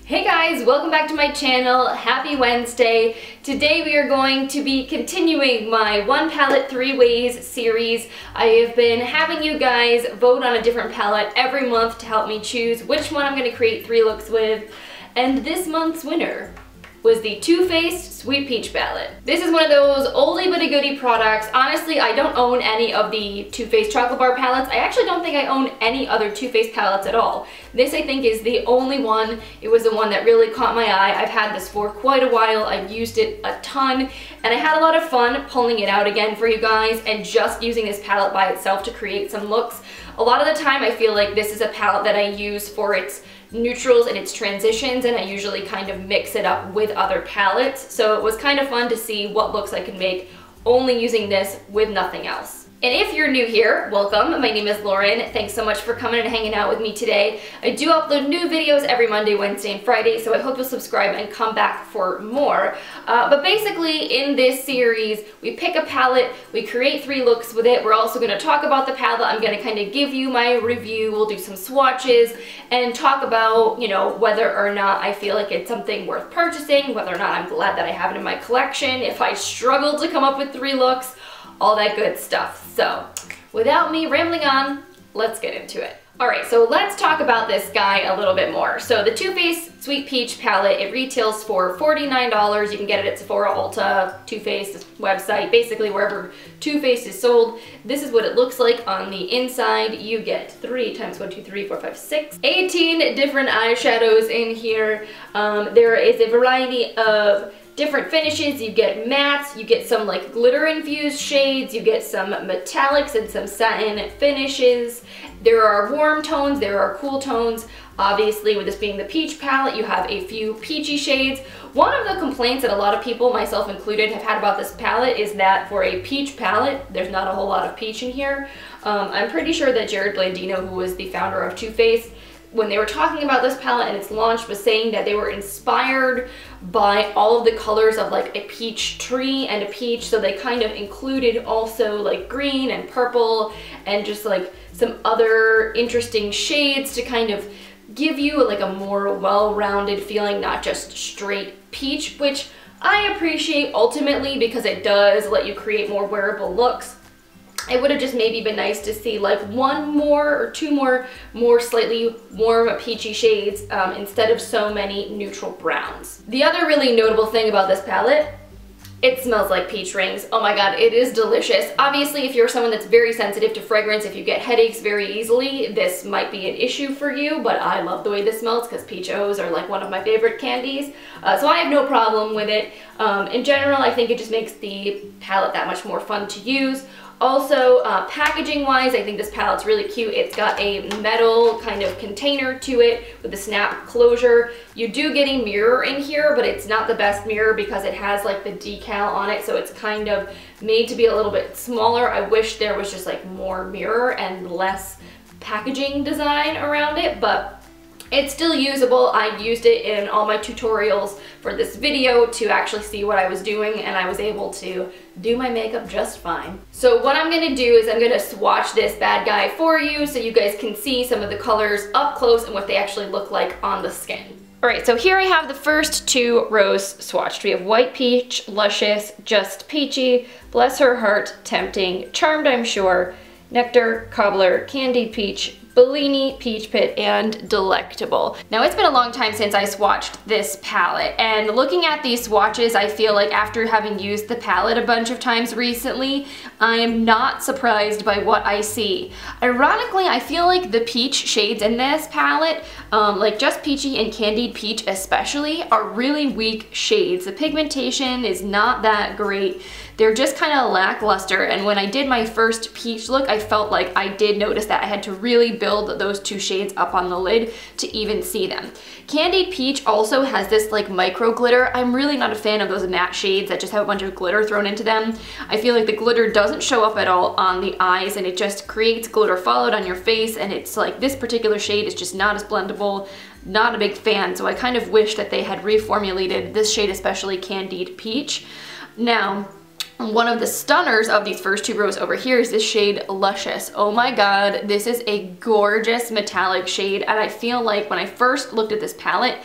Hey guys, welcome back to my channel. Happy Wednesday. Today we are going to be continuing my One Palette 3 Ways series. I have been having you guys vote on a different palette every month to help me choose which one I'm going to create 3 looks with. And this month's winner was the Too Faced Sweet Peach palette. This is one of those oldie but a goodie products. Honestly, I don't own any of the Too Faced chocolate bar palettes. I actually don't think I own any other Too Faced palettes at all. This, I think, is the only one. It was the one that really caught my eye. I've had this for quite a while. I've used it a ton, and I had a lot of fun pulling it out again for you guys and just using this palette by itself to create some looks. A lot of the time, I feel like this is a palette that I use for its neutrals and its transitions, and I usually kind of mix it up with other palettes. So it was kind of fun to see what looks I can make only using this with nothing else. And if you're new here, welcome. My name is Lauren. Thanks so much for coming and hanging out with me today. I do upload new videos every Monday, Wednesday, and Friday, so I hope you'll subscribe and come back for more. But basically, in this series, we pick a palette, we create 3 looks with it. We're also going to talk about the palette. I'm going to kind of give you my review. We'll do some swatches and talk about, you know, whether or not I feel like it's something worth purchasing, whether or not I'm glad that I have it in my collection, if I struggle to come up with 3 looks, all that good stuff. So without me rambling on, let's get into it. Alright, so let's talk about this guy a little bit more. So the Too Faced Sweet Peach palette, it retails for $49. You can get it at Sephora, Ulta, Too Faced website, basically wherever Too Faced is sold. This is what it looks like on the inside. You get 3 times 1, 2, 3, 4, 5, 6, 18 different eyeshadows in here. There is a variety of different finishes. You get mattes, you get some like glitter infused shades, you get some metallics and some satin finishes. There are warm tones, there are cool tones. Obviously, with this being the peach palette, you have a few peachy shades. One of the complaints that a lot of people, myself included, have had about this palette is that for a peach palette, there's not a whole lot of peach in here. I'm pretty sure that Jared Blandino, who was the founder of Too Faced, when they were talking about this palette and its launch, was saying that they were inspired by all of the colors of like a peach tree and a peach, so they kind of included also like green and purple and just like some other interesting shades to kind of give you like a more well-rounded feeling, not just straight peach, which I appreciate ultimately because it does let you create more wearable looks. It would have just maybe been nice to see like 1 more or 2 more slightly warm peachy shades instead of so many neutral browns. The other really notable thing about this palette, it smells like peach rings. Oh my god, it is delicious. Obviously, if you're someone that's very sensitive to fragrance, if you get headaches very easily, this might be an issue for you, but I love the way this smells because peach O's are like one of my favorite candies. So I have no problem with it. In general, I think it just makes the palette that much more fun to use. Also, packaging wise, I think this palette's really cute. It's got a metal kind of container to it with a snap closure. You do get a mirror in here, but it's not the best mirror because it has like the decal on it, so it's kind of made to be a little bit smaller. I wish there was just like more mirror and less packaging design around it, but it's still usable. I used it in all my tutorials for this video to actually see what I was doing, and I was able to do my makeup just fine. So what I'm gonna do is I'm gonna swatch this bad guy for you so you guys can see some of the colors up close and what they actually look like on the skin. Alright, so here I have the first 2 rows swatched. We have White Peach, Luscious, Just Peachy, Bless Her Heart, Tempting, Charmed I'm Sure, Nectar, Cobbler, Candied Peach, Bellini, Peach Pit, and Delectable. Now, it's been a long time since I swatched this palette, and looking at these swatches, I feel like after having used the palette a bunch of times recently, I am not surprised by what I see. Ironically, I feel like the peach shades in this palette, like Just Peachy and Candied Peach especially, are really weak shades. The pigmentation is not that great. They're just kind of lackluster, and when I did my first peach look, I felt like I did notice that I had to really build those 2 shades up on the lid to even see them. Candied Peach also has this like micro glitter. I'm really not a fan of those matte shades that just have a bunch of glitter thrown into them. I feel like the glitter doesn't show up at all on the eyes, and it just creates glitter fallout on your face, and it's like this particular shade is just not as blendable. Not a big fan, so I kind of wish that they had reformulated this shade, especially Candied Peach. Now, One of the stunners of these first 2 rows over here is this shade Luscious. Oh my god, this is a gorgeous metallic shade, and I feel like when I first looked at this palette,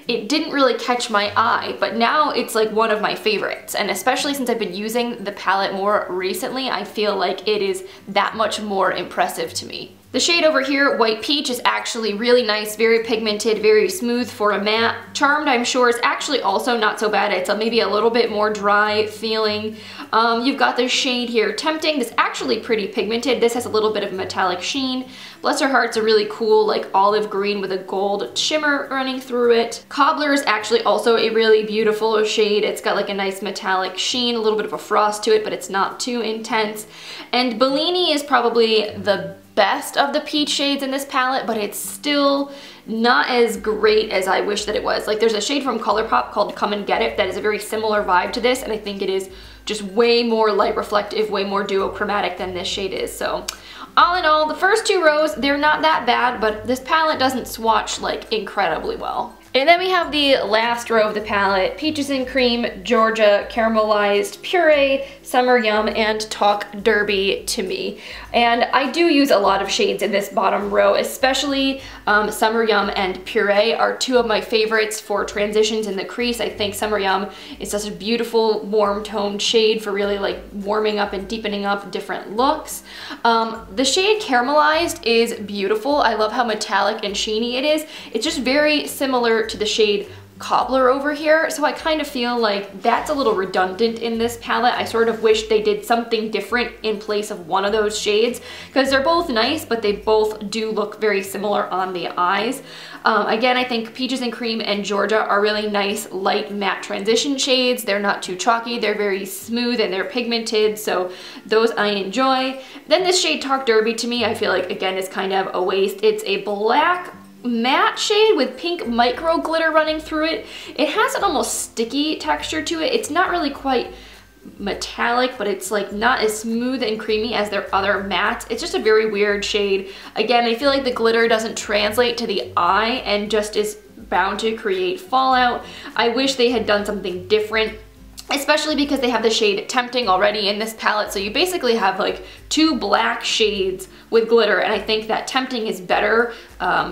it didn't really catch my eye, but now it's like one of my favorites, and especially since I've been using the palette more recently, I feel like it is that much more impressive to me. The shade over here, White Peach, is actually really nice, very pigmented, very smooth for a matte. Charmed, I'm sure, is actually also not so bad. It's maybe a little bit more dry feeling. You've got this shade here, Tempting. This is actually pretty pigmented. This has a little bit of metallic sheen. Bless Her Heart's a really cool, like, olive green with a gold shimmer running through it. Cobbler is actually also a really beautiful shade. It's got like a nice metallic sheen, a little bit of a frost to it, but it's not too intense. And Bellini is probably the best of the peach shades in this palette, but it's still not as great as I wish that it was. Like, there's a shade from ColourPop called Come and Get It that is a very similar vibe to this, and I think it is just way more light reflective, way more duochromatic than this shade is. So all in all, the first 2 rows, they're not that bad, but this palette doesn't swatch like incredibly well. And then we have the last row of the palette, Peaches and Cream, Georgia, Caramelized Puree, Summer Yum, and Talk Derby to me. And I do use a lot of shades in this bottom row, especially Summer Yum and Puree are 2 of my favorites for transitions in the crease. I think Summer Yum is such a beautiful, warm toned shade for really like warming up and deepening up different looks. The shade Caramelized is beautiful. I love how metallic and sheeny it is. It's just very similar to the shade Cobbler over here, so I kind of feel like that's a little redundant in this palette. I sort of wish they did something different in place of one of those shades, because they're both nice, but they both do look very similar on the eyes. Again, I think Peaches and Cream and Georgia are really nice light matte transition shades. They're not too chalky, they're very smooth and they're pigmented, so those I enjoy. Then this shade Talk Derby to me, I feel like again is kind of a waste. It's a black matte shade with pink micro glitter running through it. It has an almost sticky texture to it. It's not really quite metallic, but it's like not as smooth and creamy as their other mattes. It's just a very weird shade. Again, I feel like the glitter doesn't translate to the eye and just is bound to create fallout. I wish they had done something different, especially because they have the shade Tempting already in this palette, so you basically have like 2 black shades with glitter, and I think that Tempting is better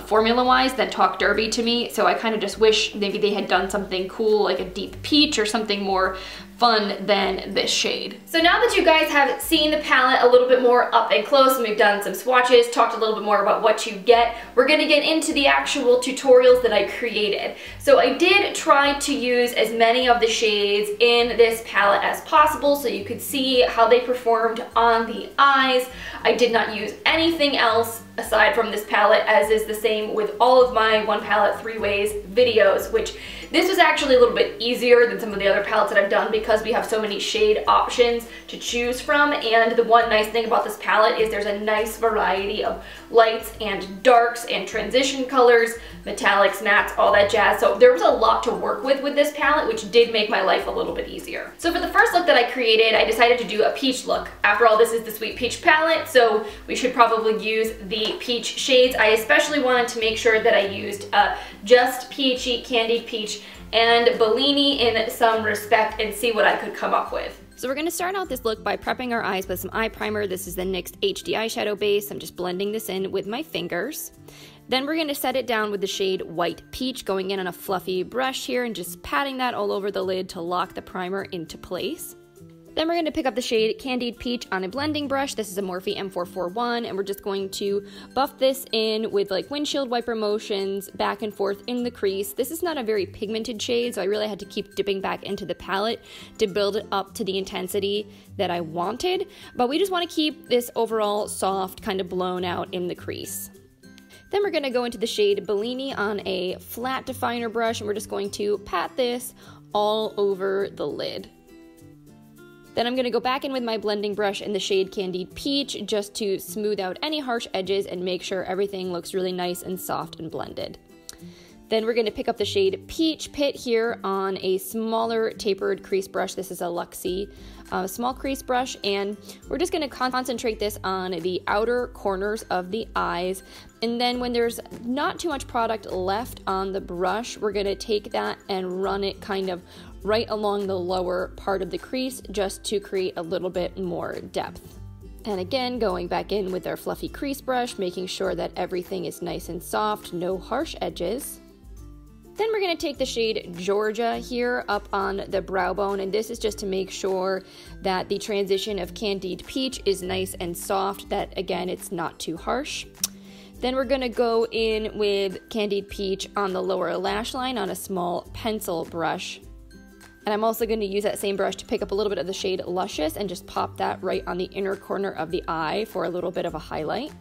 formula-wise than Talk Derby to me, so I kind of just wish maybe they had done something cool like a deep peach or something more fun than this shade. So now that you guys have seen the palette a little bit more up and close, and we've done some swatches, talked a little bit more about what you get, we're gonna get into the actual tutorials that I created. So I did try to use as many of the shades in this palette as possible so you could see how they performed on the eyes. I did not use anything else aside from this palette, as is the same with all of my One Palette 3 Ways videos, which this was actually a little bit easier than some of the other palettes that I've done because we have so many shade options to choose from. And the one nice thing about this palette is there's a nice variety of lights and darks and transition colors, metallics, mattes, all that jazz. So there was a lot to work with this palette, which did make my life a little bit easier. So for the first look that I created, I decided to do a peach look. After all, this is the Sweet Peach palette, so we should probably use the peach shades. I especially wanted to make sure that I used just Peachy, Candied Peach, and Bellini in some respect and see what I could come up with. So we're going to start out this look by prepping our eyes with some eye primer. This is the NYX HD eyeshadow base. I'm just blending this in with my fingers. Then we're going to set it down with the shade White Peach, going in on a fluffy brush here and just patting that all over the lid to lock the primer into place. Then we're going to pick up the shade Candied Peach on a blending brush. This is a Morphe M441, and we're just going to buff this in with like windshield wiper motions back and forth in the crease. This is not a very pigmented shade, so I really had to keep dipping back into the palette to build it up to the intensity that I wanted. But we just want to keep this overall soft, kind of blown out in the crease. Then we're going to go into the shade Bellini on a flat definer brush, and we're just going to pat this all over the lid. Then I'm going to go back in with my blending brush in the shade Candied Peach just to smooth out any harsh edges and make sure everything looks really nice and soft and blended. Then we're going to pick up the shade Peach Pit here on a smaller tapered crease brush. This is a Luxie small crease brush, and we're just going to concentrate this on the outer corners of the eyes. And then when there's not too much product left on the brush, we're going to take that and run it kind of right along the lower part of the crease just to create a little bit more depth. And again, going back in with our fluffy crease brush, making sure that everything is nice and soft, no harsh edges. Then we're going to take the shade Georgia here up on the brow bone, and this is just to make sure that the transition of Candied Peach is nice and soft, that again, it's not too harsh. Then we're going to go in with Candied Peach on the lower lash line on a small pencil brush. And I'm also going to use that same brush to pick up a little bit of the shade Luscious and just pop that right on the inner corner of the eye for a little bit of a highlight.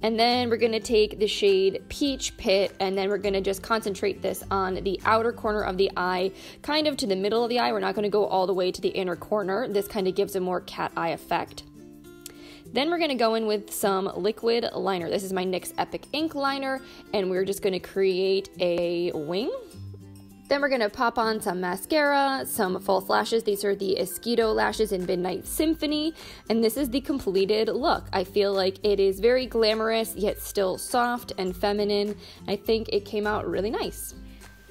And then we're going to take the shade Peach Pit, and then we're going to just concentrate this on the outer corner of the eye, kind of to the middle of the eye. We're not going to go all the way to the inner corner. This kind of gives a more cat eye effect. Then we're going to go in with some liquid liner. This is my NYX Epic Ink Liner, and we're just going to create a wing. Then we're going to pop on some mascara, some false lashes. These are the Esqido lashes in Midnight Symphony, and this is the completed look. I feel like it is very glamorous, yet still soft and feminine. I think it came out really nice.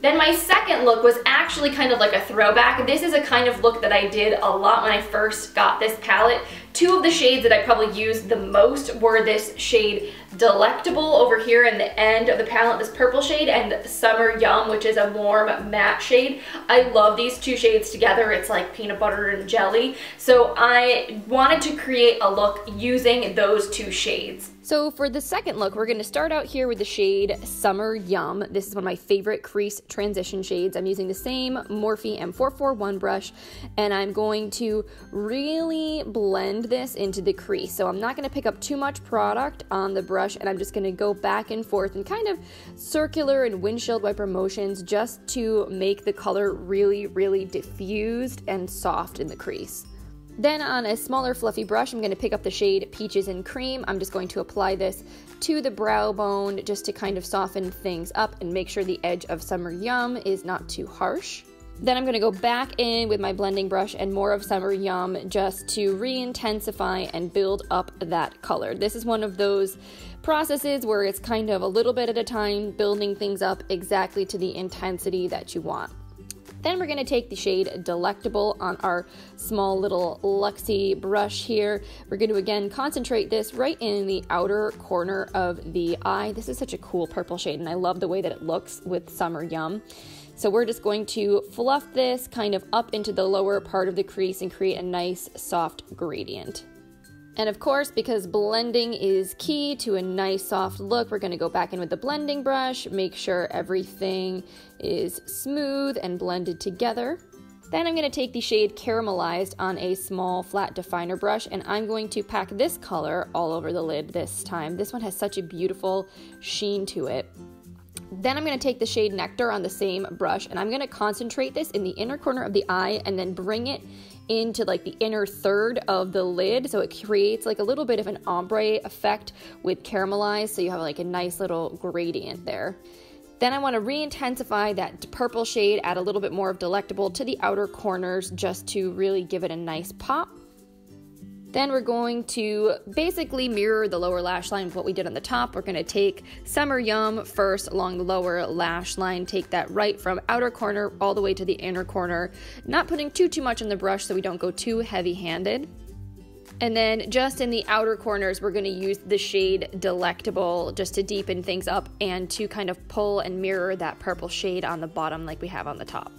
Then my second look was actually kind of like a throwback. This is a kind of look that I did a lot when I first got this palette. Two of the shades that I probably used the most were this shade Delectable over here in the end of the palette, this purple shade, and Summer Yum, which is a warm matte shade. I love these two shades together. It's like peanut butter and jelly. So I wanted to create a look using those two shades. So for the second look, we're going to start out here with the shade Summer Yum. This is one of my favorite crease transition shades. I'm using the same Morphe M441 brush, and I'm going to really blend this into the crease. So I'm not going to pick up too much product on the brush, and I'm just going to go back and forth in kind of circular and windshield wiper motions just to make the color really, really diffused and soft in the crease. Then on a smaller fluffy brush, I'm going to pick up the shade Peaches and Cream. I'm just going to apply this to the brow bone just to kind of soften things up and make sure the edge of Summer Yum is not too harsh. Then I'm going to go back in with my blending brush and more of Summer Yum just to re-intensify and build up that color. This is one of those processes where it's kind of a little bit at a time, building things up exactly to the intensity that you want. Then we're going to take the shade Delectable on our small little Luxie brush here. We're going to again concentrate this right in the outer corner of the eye. This is such a cool purple shade, and I love the way that it looks with Summer Yum. So we're just going to fluff this kind of up into the lower part of the crease and create a nice soft gradient. And of course, because blending is key to a nice soft look, we're going to go back in with the blending brush, make sure everything is smooth and blended together. Then I'm going to take the shade Caramelized on a small flat definer brush, and I'm going to pack this color all over the lid this time. This one has such a beautiful sheen to it. Then I'm going to take the shade Nectar on the same brush, and I'm going to concentrate this in the inner corner of the eye and then bring it into like the inner third of the lid, so it creates like a little bit of an ombre effect with Caramelized, so you have like a nice little gradient there. Then I want to re-intensify that purple shade, add a little bit more of Delectable to the outer corners just to really give it a nice pop. Then we're going to basically mirror the lower lash line with what we did on the top. We're going to take Summer Yum first along the lower lash line, take that right from outer corner all the way to the inner corner, not putting too much on the brush so we don't go too heavy-handed. And then just in the outer corners, we're going to use the shade Delectable just to deepen things up and to kind of pull and mirror that purple shade on the bottom like we have on the top.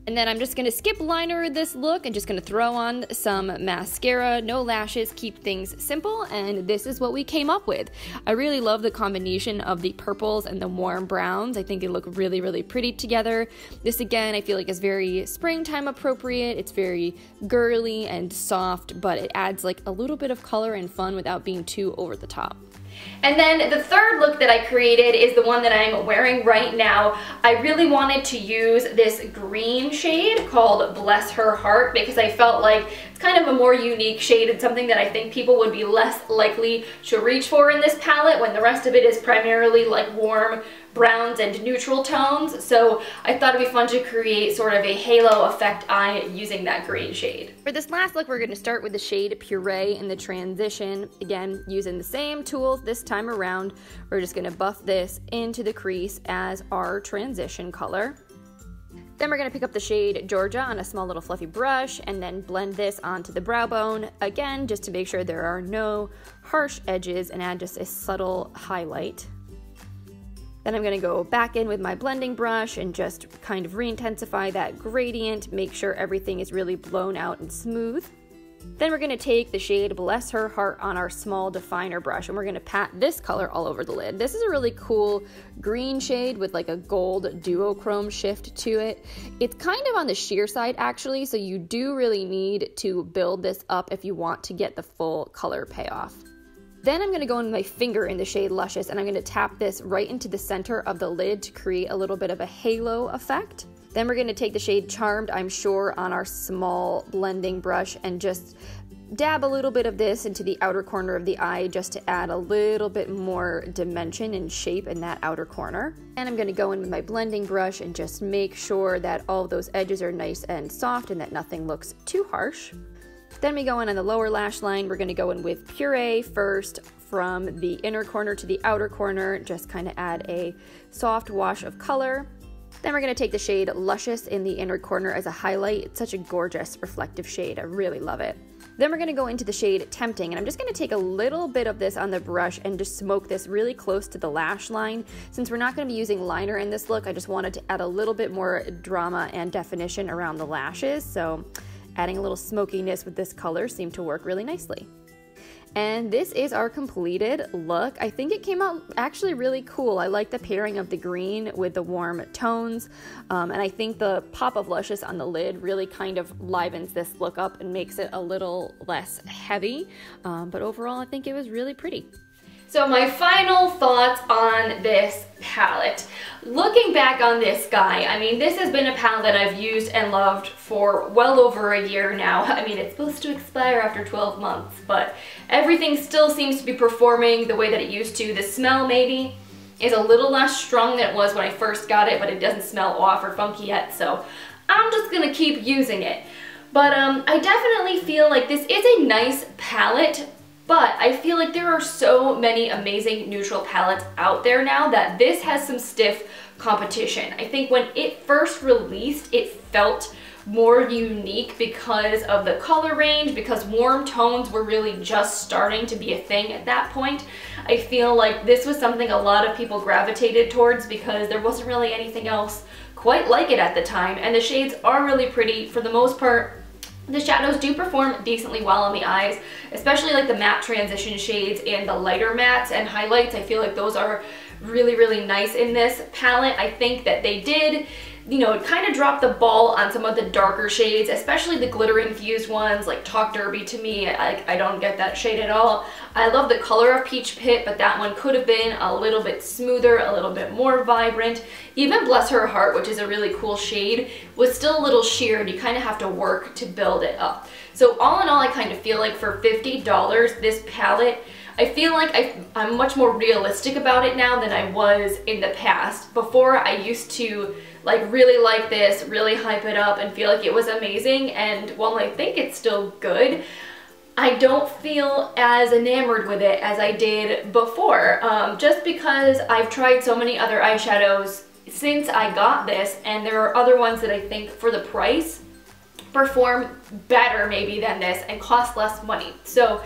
And then I'm just going to skip liner this look and just going to throw on some mascara, no lashes, keep things simple, and this is what we came up with. I really love the combination of the purples and the warm browns. I think they look really, really pretty together. This again, I feel like is very springtime appropriate. It's very girly and soft, but it adds like a little bit of color and fun without being too over the top. And then the third look that I created is the one that I'm wearing right now. I really wanted to use this green shade called Bless Her Heart because I felt like it's kind of a more unique shade and something that I think people would be less likely to reach for in this palette when the rest of it is primarily like warm browns and neutral tones, so I thought it'd be fun to create sort of a halo effect eye using that green shade. For this last look, we're going to start with the shade Puree in the transition. Again, using the same tools this time around, we're just going to buff this into the crease as our transition color. Then we're going to pick up the shade Georgia on a small little fluffy brush and then blend this onto the brow bone, again, just to make sure there are no harsh edges and add just a subtle highlight. Then I'm going to go back in with my blending brush and just kind of re-intensify that gradient, make sure everything is really blown out and smooth. Then we're going to take the shade Bless Her Heart on our small definer brush and we're going to pat this color all over the lid. This is a really cool green shade with like a gold duochrome shift to it. It's kind of on the sheer side actually, so you do really need to build this up if you want to get the full color payoff. Then I'm going to go in with my finger in the shade Luscious and I'm going to tap this right into the center of the lid to create a little bit of a halo effect. Then we're going to take the shade Charmed, I'm Sure, on our small blending brush and just dab a little bit of this into the outer corner of the eye just to add a little bit more dimension and shape in that outer corner. And I'm going to go in with my blending brush and just make sure that all of those edges are nice and soft and that nothing looks too harsh. Then we go in on the lower lash line. We're going to go in with Puree first from the inner corner to the outer corner, just kind of add a soft wash of color. Then we're going to take the shade Luscious in the inner corner as a highlight. It's such a gorgeous reflective shade. I really love it. Then we're going to go into the shade Tempting, and I'm just going to take a little bit of this on the brush and just smoke this really close to the lash line. Since we're not going to be using liner in this look, I just wanted to add a little bit more drama and definition around the lashes, so adding a little smokiness with this color seemed to work really nicely. And this is our completed look. I think it came out actually really cool. I like the pairing of the green with the warm tones. And I think the pop of Luscious on the lid really kind of livens this look up and makes it a little less heavy. But overall, I think it was really pretty. So my final thoughts on this palette. Looking back on this guy, I mean, this has been a palette that I've used and loved for well over a year now. I mean, it's supposed to expire after 12 months, but everything still seems to be performing the way that it used to. The smell maybe is a little less strong than it was when I first got it, but it doesn't smell off or funky yet, so I'm just gonna keep using it. But I definitely feel like this is a nice palette, but I feel like there are so many amazing neutral palettes out there now that this has some stiff competition. I think when it first released, it felt more unique because of the color range, because warm tones were really just starting to be a thing at that point. I feel like this was something a lot of people gravitated towards because there wasn't really anything else quite like it at the time, and the shades are really pretty for the most part. The shadows do perform decently well on the eyes, especially like the matte transition shades and the lighter mattes and highlights. I feel like those are really, really nice in this palette. I think that they did, you know, kind of drop the ball on some of the darker shades, especially the glitter infused ones like Talk Derby. To me, I don't get that shade at all. I love the color of Peach Pit, but that one could have been a little bit smoother, a little bit more vibrant. Even Bless Her Heart, which is a really cool shade, was still a little sheer and you kind of have to work to build it up. So all in all, I kind of feel like for $50, this palette, I feel like I'm much more realistic about it now than I was in the past. Before, I used to like really like this, really hype it up and feel like it was amazing, and while I think it's still good, I don't feel as enamored with it as I did before, just because I've tried so many other eyeshadows since I got this, and there are other ones that I think for the price perform better maybe than this and cost less money. So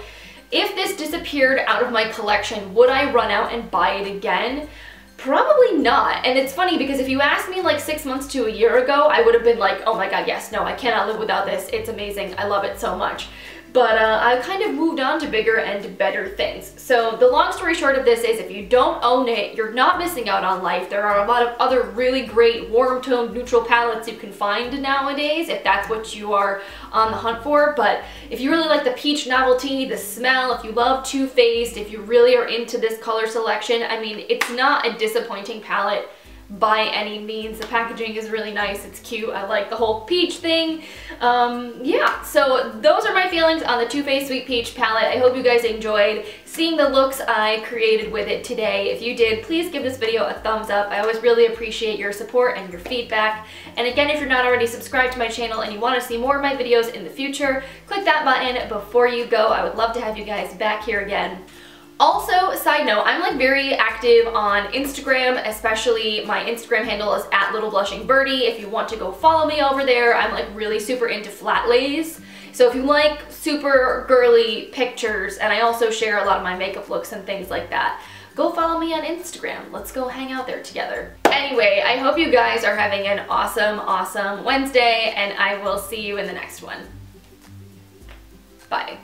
if this disappeared out of my collection, would I run out and buy it again? Probably not. And it's funny because if you asked me like 6 months to a year ago, I would have been like, oh my god, yes, no, I cannot live without this. It's amazing. I love it so much. But I kind of moved on to bigger and better things. So the long story short of this is if you don't own it, you're not missing out on life. There are a lot of other really great warm toned neutral palettes you can find nowadays if that's what you are on the hunt for. But if you really like the peach novelty, the smell, if you love Too Faced, if you really are into this color selection, I mean, it's not a disappointing palette by any means. The packaging is really nice, it's cute, I like the whole peach thing. Yeah, so those are my feelings on the Too Faced Sweet Peach palette. I hope you guys enjoyed seeing the looks I created with it today. If you did, please give this video a thumbs up. I always really appreciate your support and your feedback. And again, if you're not already subscribed to my channel and you want to see more of my videos in the future, click that button before you go. I would love to have you guys back here again. Also, side note, I'm like very active on Instagram, especially my Instagram handle is @littleblushingbirdie. If you want to go follow me over there, I'm like really super into flat lays. So if you like super girly pictures, and I also share a lot of my makeup looks and things like that, go follow me on Instagram. Let's go hang out there together. Anyway, I hope you guys are having an awesome, awesome Wednesday, and I will see you in the next one. Bye.